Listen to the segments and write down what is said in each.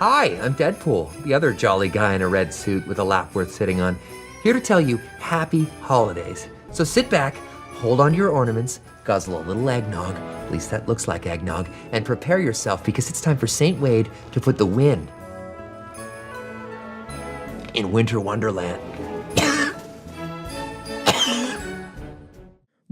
Hi, I'm Deadpool, the other jolly guy in a red suit with a lap worth sitting on, here to tell you happy holidays. So sit back, hold on to your ornaments, guzzle a little eggnog, at least that looks like eggnog, and prepare yourself because it's time for St. Wade to put the win in Winter Wonderland.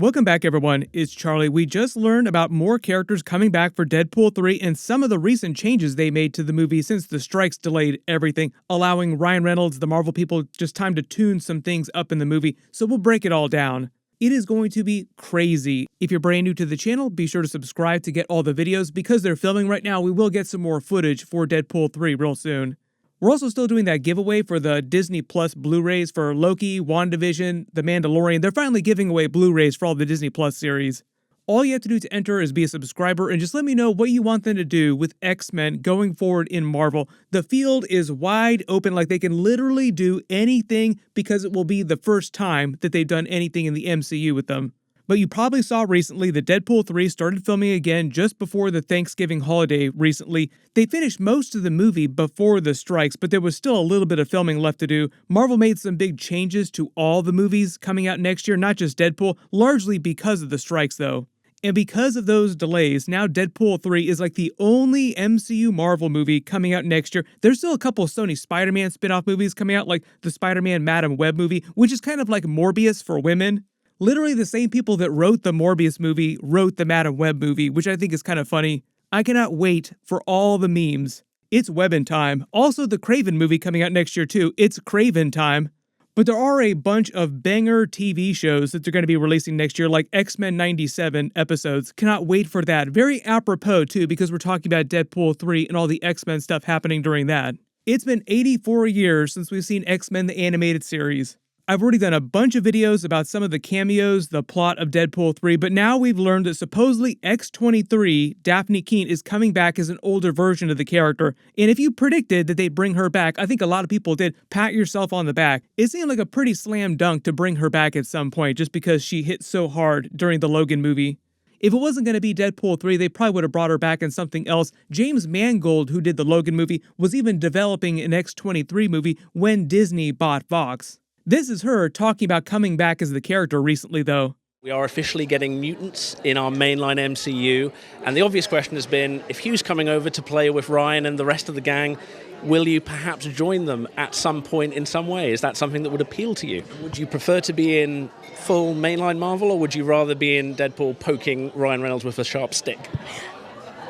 Welcome back, everyone. It's Charlie. We just learned about more characters coming back for Deadpool 3 and some of the recent changes they made to the movie since the strikes delayed everything, allowing Ryan Reynolds, the Marvel people, just time to tune some things up in the movie. So we'll break it all down. It is going to be crazy. If you're brand new to the channel, be sure to subscribe to get all the videos. Because they're filming right now, we will get some more footage for Deadpool 3 real soon. We're also still doing that giveaway for the Disney Plus Blu-rays for Loki, WandaVision, The Mandalorian. They're finally giving away Blu-rays for all the Disney Plus series. All you have to do to enter is be a subscriber and just let me know what you want them to do with X-Men going forward in Marvel. The field is wide open, like they can literally do anything because it will be the first time that they've done anything in the MCU with them. But you probably saw recently that Deadpool 3 started filming again just before the Thanksgiving holiday recently. They finished most of the movie before the strikes, but there was still a little bit of filming left to do. Marvel made some big changes to all the movies coming out next year, not just Deadpool, largely because of the strikes though. And because of those delays, now Deadpool 3 is like the only MCU Marvel movie coming out next year. There's still a couple of Sony Spider-Man spin-off movies coming out, like the Spider-Man Madam Web movie, which is kind of like Morbius for women. Literally the same people that wrote the Morbius movie wrote the Madam Web movie, which I think is kind of funny. I cannot wait for all the memes. It's Webbin' time. Also the Kraven movie coming out next year too. It's Kraven time. But there are a bunch of banger TV shows that they're going to be releasing next year, like X-Men 97 episodes. Cannot wait for that. Very apropos too, because we're talking about Deadpool 3 and all the X-Men stuff happening during that. It's been 84 years since we've seen X-Men the animated series. I've already done a bunch of videos about some of the cameos, the plot of Deadpool 3, but now we've learned that supposedly X-23, Daphne Keane, is coming back as an older version of the character. And if you predicted that they'd bring her back, I think a lot of people did, pat yourself on the back. It seemed like a pretty slam dunk to bring her back at some point, just because she hit so hard during the Logan movie. If it wasn't going to be Deadpool 3, they probably would have brought her back in something else. James Mangold, who did the Logan movie, was even developing an X-23 movie when Disney bought Fox. This is her talking about coming back as the character recently, though. We are officially getting mutants in our mainline MCU, and the obvious question has been, if Hugh's coming over to play with Ryan and the rest of the gang, will you perhaps join them at some point in some way? Is that something that would appeal to you? Would you prefer to be in full mainline Marvel, or would you rather be in Deadpool poking Ryan Reynolds with a sharp stick?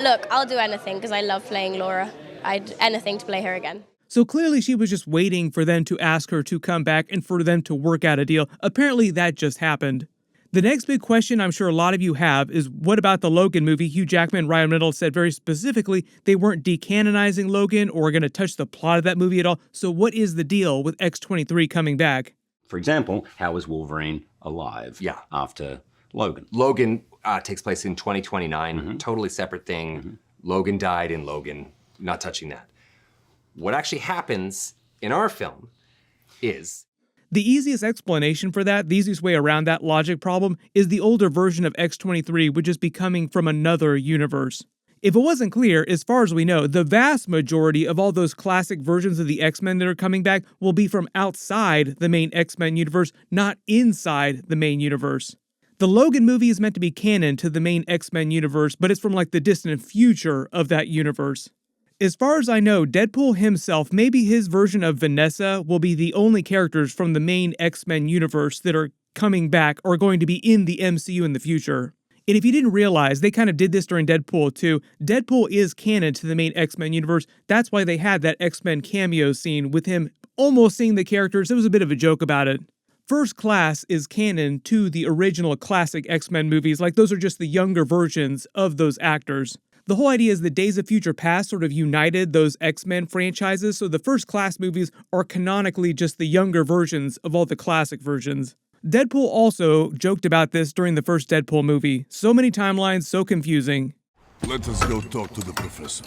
Look, I'll do anything because I love playing Laura. I'd anything to play her again. So clearly she was just waiting for them to ask her to come back and for them to work out a deal. Apparently that just happened. The next big question I'm sure a lot of you have is, what about the Logan movie? Hugh Jackman and Ryan Reynolds said very specifically they weren't decanonizing Logan or going to touch the plot of that movie at all. So what is the deal with X-23 coming back? For example, how is Wolverine alive after Logan? Logan takes place in 2029, totally separate thing. Logan died in Logan, not touching that. What actually happens in our film is... The easiest explanation for that, the easiest way around that logic problem, is the older version of X-23, which is becoming from another universe. If it wasn't clear, as far as we know, the vast majority of all those classic versions of the X-Men that are coming back will be from outside the main X-Men universe, not inside the main universe. The Logan movie is meant to be canon to the main X-Men universe, but it's from like the distant future of that universe. As far as I know, Deadpool himself, maybe his version of Vanessa, will be the only characters from the main X-Men universe that are coming back or going to be in the MCU in the future. And if you didn't realize, they kind of did this during Deadpool too. Deadpool is canon to the main X-Men universe. That's why they had that X-Men cameo scene with him almost seeing the characters. There was a bit of a joke about it. First Class is canon to the original classic X-Men movies, like those are just the younger versions of those actors. The whole idea is that Days of Future Past sort of united those X-Men franchises, so the First Class movies are canonically just the younger versions of all the classic versions. Deadpool also joked about this during the first Deadpool movie. So many timelines, so confusing. Let us go talk to the professor.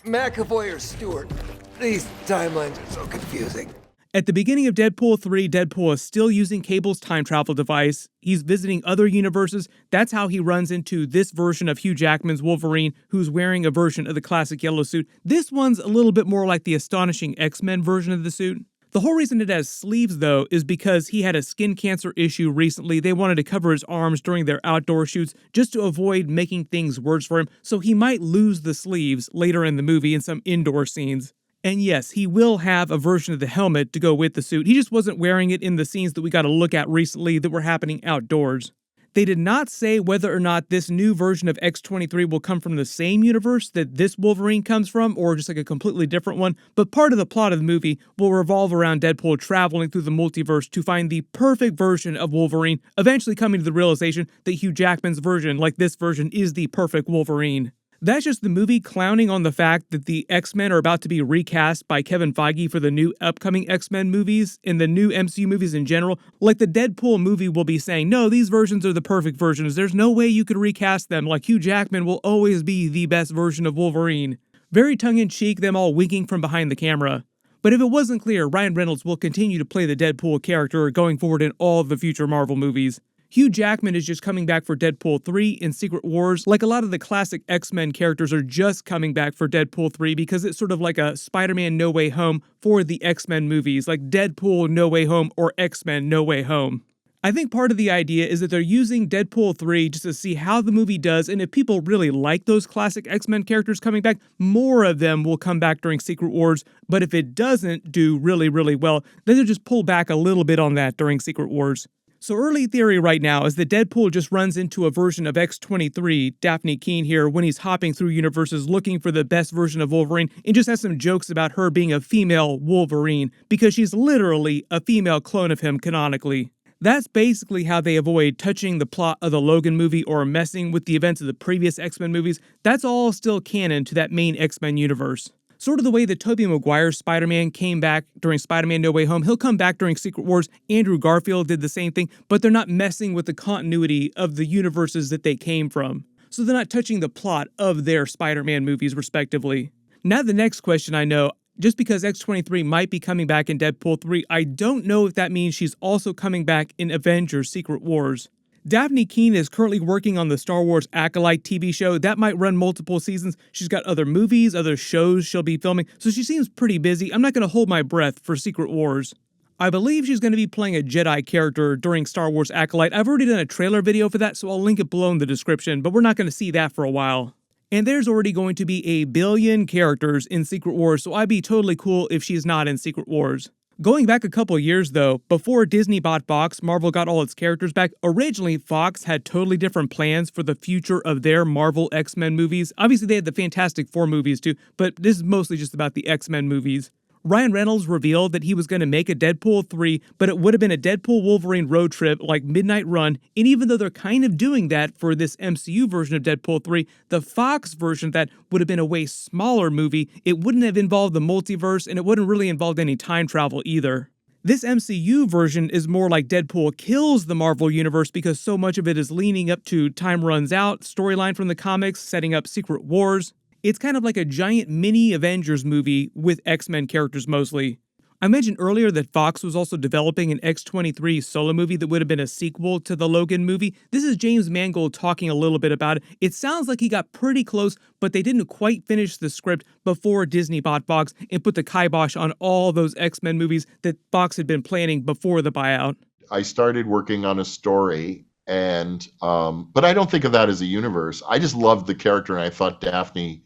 McAvoy or Stewart, these timelines are so confusing. At the beginning of Deadpool 3, Deadpool is still using Cable's time travel device. He's visiting other universes. That's how he runs into this version of Hugh Jackman's Wolverine, who's wearing a version of the classic yellow suit. This one's a little bit more like the Astonishing X-Men version of the suit. The whole reason it has sleeves, though, is because he had a skin cancer issue recently. They wanted to cover his arms during their outdoor shoots just to avoid making things worse for him, so he might lose the sleeves later in the movie in some indoor scenes. And yes, he will have a version of the helmet to go with the suit. He just wasn't wearing it in the scenes that we got to look at recently that were happening outdoors. They did not say whether or not this new version of X-23 will come from the same universe that this Wolverine comes from, or just like a completely different one, but part of the plot of the movie will revolve around Deadpool traveling through the multiverse to find the perfect version of Wolverine, eventually coming to the realization that Hugh Jackman's version, like this version, is the perfect Wolverine. That's just the movie clowning on the fact that the X-Men are about to be recast by Kevin Feige for the new upcoming X-Men movies and the new MCU movies in general. Like the Deadpool movie will be saying, no, these versions are the perfect versions. There's no way you could recast them. Like Hugh Jackman will always be the best version of Wolverine. Very tongue-in-cheek, them all winking from behind the camera. But if it wasn't clear, Ryan Reynolds will continue to play the Deadpool character going forward in all of the future Marvel movies. Hugh Jackman is just coming back for Deadpool 3 and Secret Wars, like a lot of the classic X-Men characters are just coming back for Deadpool 3 because it's sort of like a Spider-Man No Way Home for the X-Men movies, like Deadpool No Way Home or X-Men No Way Home. I think part of the idea is that they're using Deadpool 3 just to see how the movie does, and if people really like those classic X-Men characters coming back, more of them will come back during Secret Wars, but if it doesn't do really, really well, then they'll just pull back a little bit on that during Secret Wars. So early theory right now is that Deadpool just runs into a version of X-23, Daphne Keene here, when he's hopping through universes looking for the best version of Wolverine, and just has some jokes about her being a female Wolverine, because she's literally a female clone of him canonically. That's basically how they avoid touching the plot of the Logan movie or messing with the events of the previous X-Men movies. That's all still canon to that main X-Men universe. Sort of the way that Tobey Maguire's Spider-Man came back during Spider-Man No Way Home, he'll come back during Secret Wars. Andrew Garfield did the same thing, but they're not messing with the continuity of the universes that they came from. So they're not touching the plot of their Spider-Man movies, respectively. Now the next question I know, just because X-23 might be coming back in Deadpool 3, I don't know if that means she's also coming back in Avengers Secret Wars. Daphne Keene is currently working on the Star Wars Acolyte TV show. That might run multiple seasons. She's got other movies, other shows she'll be filming, so she seems pretty busy. I'm not going to hold my breath for Secret Wars. I believe she's going to be playing a Jedi character during Star Wars Acolyte. I've already done a trailer video for that, so I'll link it below in the description, but we're not going to see that for a while. And there's already going to be 1 billion characters in Secret Wars, so I'd be totally cool if she's not in Secret Wars. Going back a couple years though, before Disney bought Fox, Marvel got all its characters back. Originally, Fox had totally different plans for the future of their Marvel X-Men movies. Obviously, they had the Fantastic Four movies too, but this is mostly just about the X-Men movies. Ryan Reynolds revealed that he was going to make a Deadpool 3, but it would have been a Deadpool Wolverine road trip like Midnight Run, and even though they're kind of doing that for this MCU version of Deadpool 3, the Fox version of that would have been a way smaller movie. It wouldn't have involved the multiverse, and it wouldn't really involve any time travel either. This MCU version is more like Deadpool kills the Marvel Universe because so much of it is leaning up to Time Runs Out, storyline from the comics, setting up Secret Wars. It's kind of like a giant mini Avengers movie with X-Men characters mostly. I mentioned earlier that Fox was also developing an X-23 solo movie that would have been a sequel to the Logan movie. This is James Mangold talking a little bit about it. It sounds like he got pretty close, but they didn't quite finish the script before Disney bought Fox and put the kibosh on all those X-Men movies that Fox had been planning before the buyout. I started working on a story, and but I don't think of that as a universe. I just loved the character, and I thought Daphne...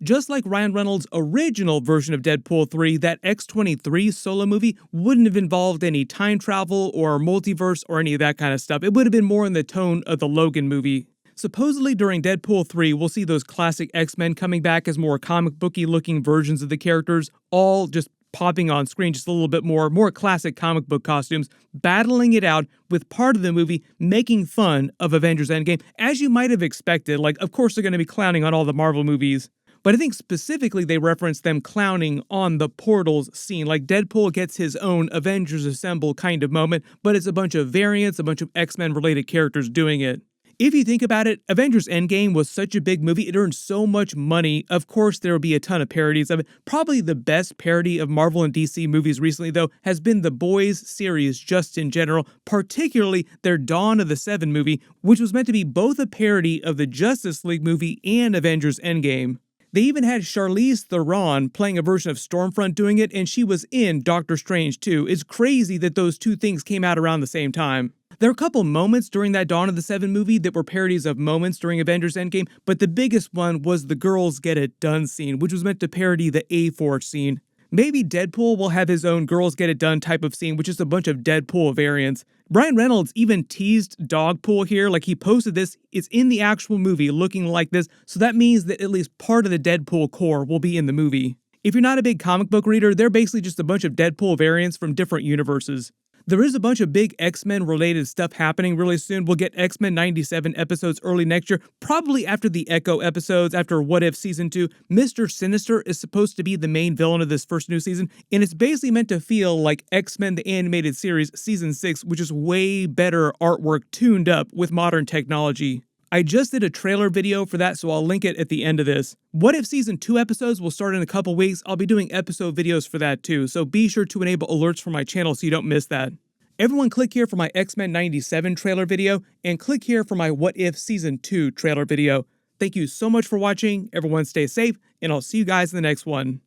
Just like Ryan Reynolds' original version of Deadpool 3, that X-23 solo movie wouldn't have involved any time travel or multiverse or any of that kind of stuff. It would have been more in the tone of the Logan movie. Supposedly during Deadpool 3, we'll see those classic X-Men coming back as more comic booky looking versions of the characters, all just popping on screen just a little bit more classic comic book costumes, battling it out with part of the movie making fun of Avengers Endgame, as you might have expected. Like, of course they're going to be clowning on all the Marvel movies. But I think specifically they reference them clowning on the Portals scene. Like Deadpool gets his own Avengers Assemble kind of moment, but it's a bunch of variants, a bunch of X-Men related characters doing it. If you think about it, Avengers Endgame was such a big movie, it earned so much money. Of course, there will be a ton of parodies of it. Probably the best parody of Marvel and DC movies recently, though, has been the Boys series just in general, particularly their Dawn of the Seven movie, which was meant to be both a parody of the Justice League movie and Avengers Endgame. They even had Charlize Theron playing a version of Stormfront doing it, and she was in Doctor Strange too. It's crazy that those two things came out around the same time. There are a couple moments during that Dawn of the Seven movie that were parodies of moments during Avengers Endgame, but the biggest one was the Girls Get It Done scene, which was meant to parody the A-Force scene. Maybe Deadpool will have his own Girls Get It Done type of scene, which is a bunch of Deadpool variants. Ryan Reynolds even teased Dogpool here, like he posted this, it's in the actual movie looking like this, so that means that at least part of the Deadpool core will be in the movie. If you're not a big comic book reader, they're basically just a bunch of Deadpool variants from different universes. There is a bunch of big X-Men related stuff happening really soon. We'll get X-Men 97 episodes early next year, probably after the Echo episodes, after What If Season 2. Mr. Sinister is supposed to be the main villain of this first new season, and it's basically meant to feel like X-Men the Animated Series Season 6, which is way better artwork tuned up with modern technology. I just did a trailer video for that, so I'll link it at the end of this. What If Season 2 episodes will start in a couple weeks. I'll be doing episode videos for that too, so be sure to enable alerts for my channel so you don't miss that. Everyone click here for my X-Men 97 trailer video, and click here for my What If Season 2 trailer video. Thank you so much for watching, everyone stay safe, and I'll see you guys in the next one.